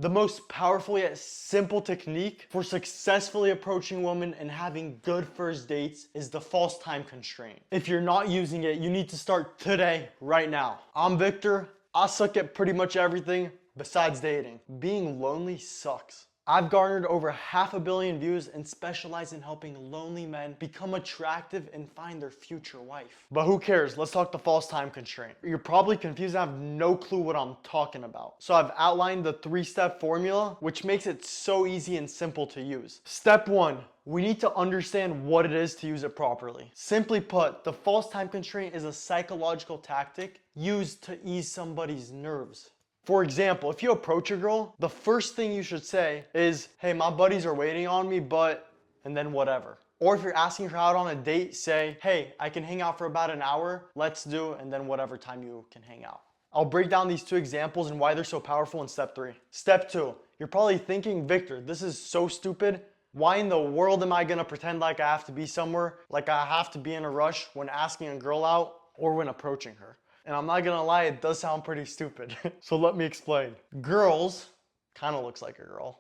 The most powerful yet simple technique for successfully approaching women and having good first dates is the false time constraint. If you're not using it, you need to start today, right now. I'm Victor. I suck at pretty much everything besides dating. Being lonely sucks. I've garnered over 500 million views and specialize in helping lonely men become attractive and find their future wife. But who cares? Let's talk the false time constraint. You're probably confused and have no clue what I'm talking about. So I've outlined the 3-step formula, which makes it so easy and simple to use. Step 1. We need to understand what it is to use it properly. Simply put, the false time constraint is a psychological tactic used to ease somebody's nerves. For example, if you approach a girl, the first thing you should say is, hey, my buddies are waiting on me, but, and then whatever. Or if you're asking her out on a date, say, hey, I can hang out for about an hour, let's do, and then whatever time you can hang out. I'll break down these 2 examples and why they're so powerful in step 3. Step 2, you're probably thinking, Victor, this is so stupid. Why in the world am I gonna pretend like I have to be somewhere, like I have to be in a rush when asking a girl out or when approaching her? And I'm not gonna lie, it does sound pretty stupid. So let me explain. Girls, kind of looks like a girl,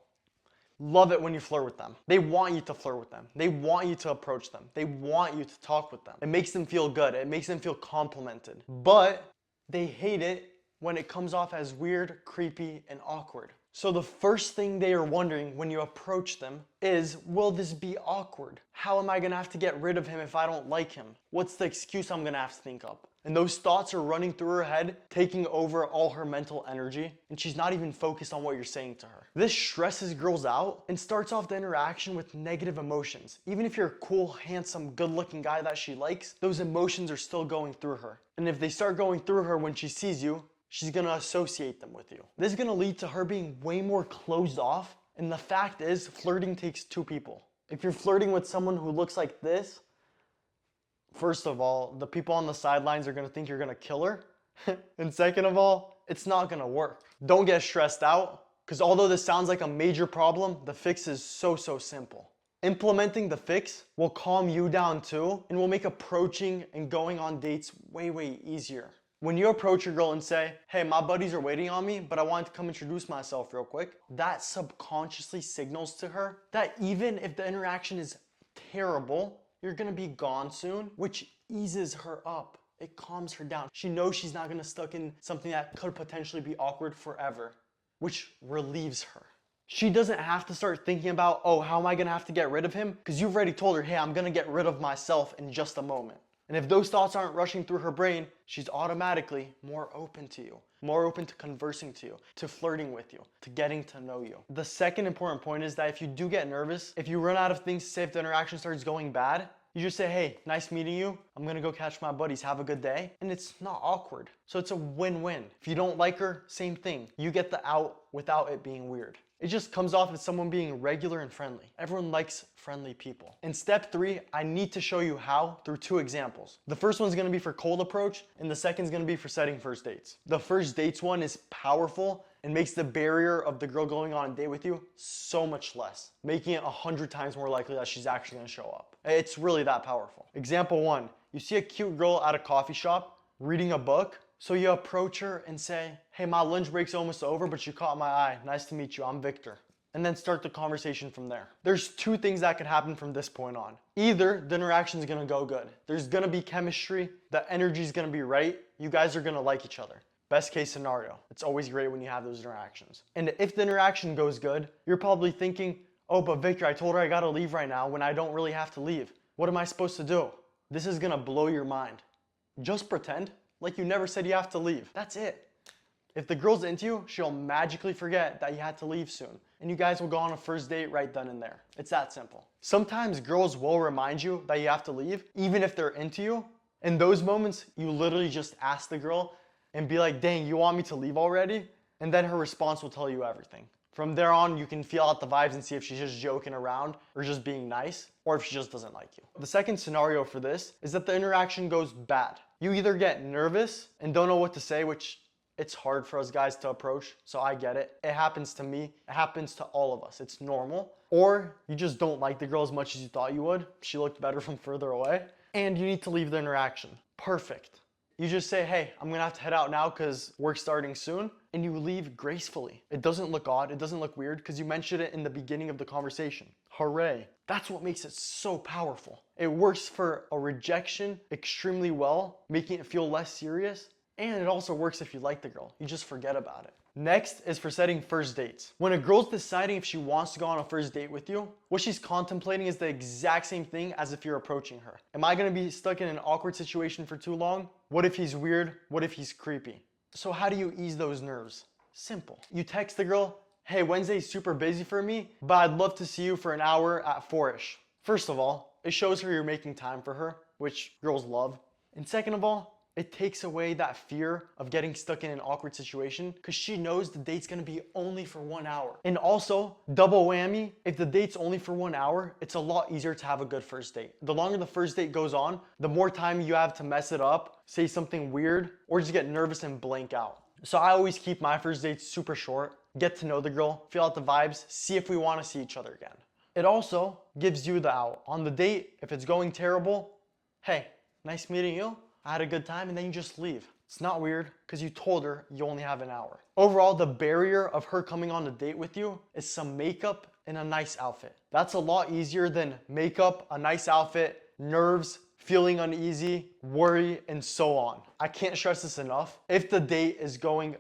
love it when you flirt with them. They want you to flirt with them. They want you to approach them. They want you to talk with them. It makes them feel good. It makes them feel complimented. But they hate it when it comes off as weird, creepy, and awkward. So the first thing they are wondering when you approach them is, will this be awkward? How am I gonna have to get rid of him if I don't like him? What's the excuse I'm gonna have to think up? And those thoughts are running through her head, taking over all her mental energy, and she's not even focused on what you're saying to her. This stresses girls out and starts off the interaction with negative emotions. Even if you're a cool, handsome, good-looking guy that she likes, those emotions are still going through her. And if they start going through her when she sees you, she's gonna associate them with you. This is gonna lead to her being way more closed off, and the fact is, flirting takes 2 people. If you're flirting with someone who looks like this, first of all, the people on the sidelines are gonna think you're gonna kill her. And second of all, it's not gonna work. Don't get stressed out, because although this sounds like a major problem, the fix is so simple. Implementing the fix will calm you down too, and will make approaching and going on dates way easier. When you approach a girl and say, hey, my buddies are waiting on me, but I wanted to come introduce myself real quick, that subconsciously signals to her that even if the interaction is terrible, you're gonna be gone soon, which eases her up. It calms her down. She knows she's not gonna stuck in something that could potentially be awkward forever, which relieves her. She doesn't have to start thinking about, oh, how am I gonna have to get rid of him? Because you've already told her, hey, I'm gonna get rid of myself in just a moment. And if those thoughts aren't rushing through her brain, she's automatically more open to you, more open to conversing to you, to flirting with you, to getting to know you. The second important point is that if you do get nervous, if you run out of things to say if the interaction starts going bad, you just say, hey, nice meeting you. I'm gonna go catch my buddies. Have a good day. And it's not awkward. So it's a win-win. If you don't like her, same thing. You get the out without it being weird. It just comes off as someone being regular and friendly. Everyone likes friendly people. In step 3, I need to show you how through 2 examples. The first one's gonna be for cold approach, and the second's gonna be for setting first dates. The first dates one is powerful and makes the barrier of the girl going on a date with you so much less, making it 100 times more likely that she's actually gonna show up. It's really that powerful. Example 1, you see a cute girl at a coffee shop reading a book, so you approach her and say, hey, my lunch break's almost over, but you caught my eye. Nice to meet you, I'm Victor. And then start the conversation from there. There's 2 things that could happen from this point on. Either the interaction's gonna go good. There's gonna be chemistry, the energy's gonna be right, you guys are gonna like each other. Best case scenario. It's always great when you have those interactions. And if the interaction goes good, you're probably thinking, oh, but Victor, I told her I gotta leave right now when I don't really have to leave. What am I supposed to do? This is gonna blow your mind. Just pretend like you never said you have to leave. That's it. If the girl's into you, she'll magically forget that you had to leave soon. And you guys will go on a first date right then and there. It's that simple. Sometimes girls will remind you that you have to leave, even if they're into you. In those moments, you literally just ask the girl and be like, dang, you want me to leave already? And then her response will tell you everything. From there on, you can feel out the vibes and see if she's just joking around or just being nice, or if she just doesn't like you. The second scenario for this is that the interaction goes bad. You either get nervous and don't know what to say, which it's hard for us guys to approach, so I get it. It happens to me, it happens to all of us, it's normal. Or you just don't like the girl as much as you thought you would. She looked better from further away. And you need to leave the interaction. Perfect. You just say, hey, I'm gonna have to head out now because work's starting soon, and you leave gracefully. It doesn't look odd, it doesn't look weird because you mentioned it in the beginning of the conversation. Hooray. That's what makes it so powerful. It works for a rejection extremely well, making it feel less serious, and it also works if you like the girl. You just forget about it. Next is for setting first dates. When a girl's deciding if she wants to go on a first date with you, what she's contemplating is the exact same thing as if you're approaching her. Am I gonna be stuck in an awkward situation for too long? What if he's weird? What if he's creepy? So how do you ease those nerves? Simple. You text the girl, hey, Wednesday's super busy for me, but I'd love to see you for an hour at 4-ish. First of all, it shows her you're making time for her, which girls love. And second of all, it takes away that fear of getting stuck in an awkward situation because she knows the date's gonna be only for 1 hour. And also, double whammy, if the date's only for 1 hour, it's a lot easier to have a good first date. The longer the first date goes on, the more time you have to mess it up, say something weird, or just get nervous and blank out. So I always keep my first dates super short, get to know the girl, feel out the vibes, see if we wanna see each other again. It also gives you the out. On the date, if it's going terrible, hey, nice meeting you. I had a good time, and then you just leave. It's not weird because you told her you only have an hour. Overall, the barrier of her coming on a date with you is some makeup and a nice outfit. That's a lot easier than makeup, a nice outfit, nerves, feeling uneasy, worry, and so on. I can't stress this enough. If the date is going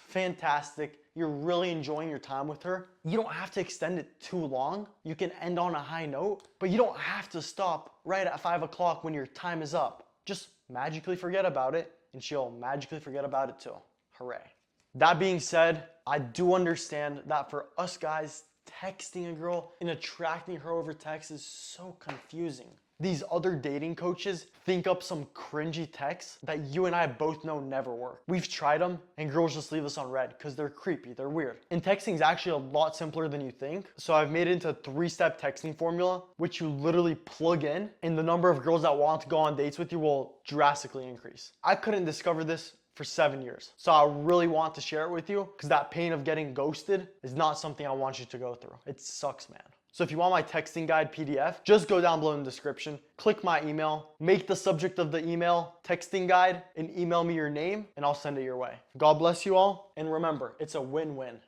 fantastic, you're really enjoying your time with her, you don't have to extend it too long. You can end on a high note, but you don't have to stop right at 5 o'clock when your time is up. Just magically forget about it, and she'll magically forget about it too. Hooray. That being said, I do understand that for us guys, texting a girl and attracting her over text is so confusing. These other dating coaches think up some cringy texts that you and I both know never work. We've tried them and girls just leave us on red because they're creepy, they're weird. And texting is actually a lot simpler than you think. So I've made it into a 3-step texting formula, which you literally plug in and the number of girls that want to go on dates with you will drastically increase. I couldn't discover this for 7 years. So I really want to share it with you because that pain of getting ghosted is not something I want you to go through. It sucks, man. So if you want my texting guide PDF, just go down below in the description, click my email, make the subject of the email texting guide, and email me your name, and I'll send it your way. God bless you all, and remember, it's a win-win.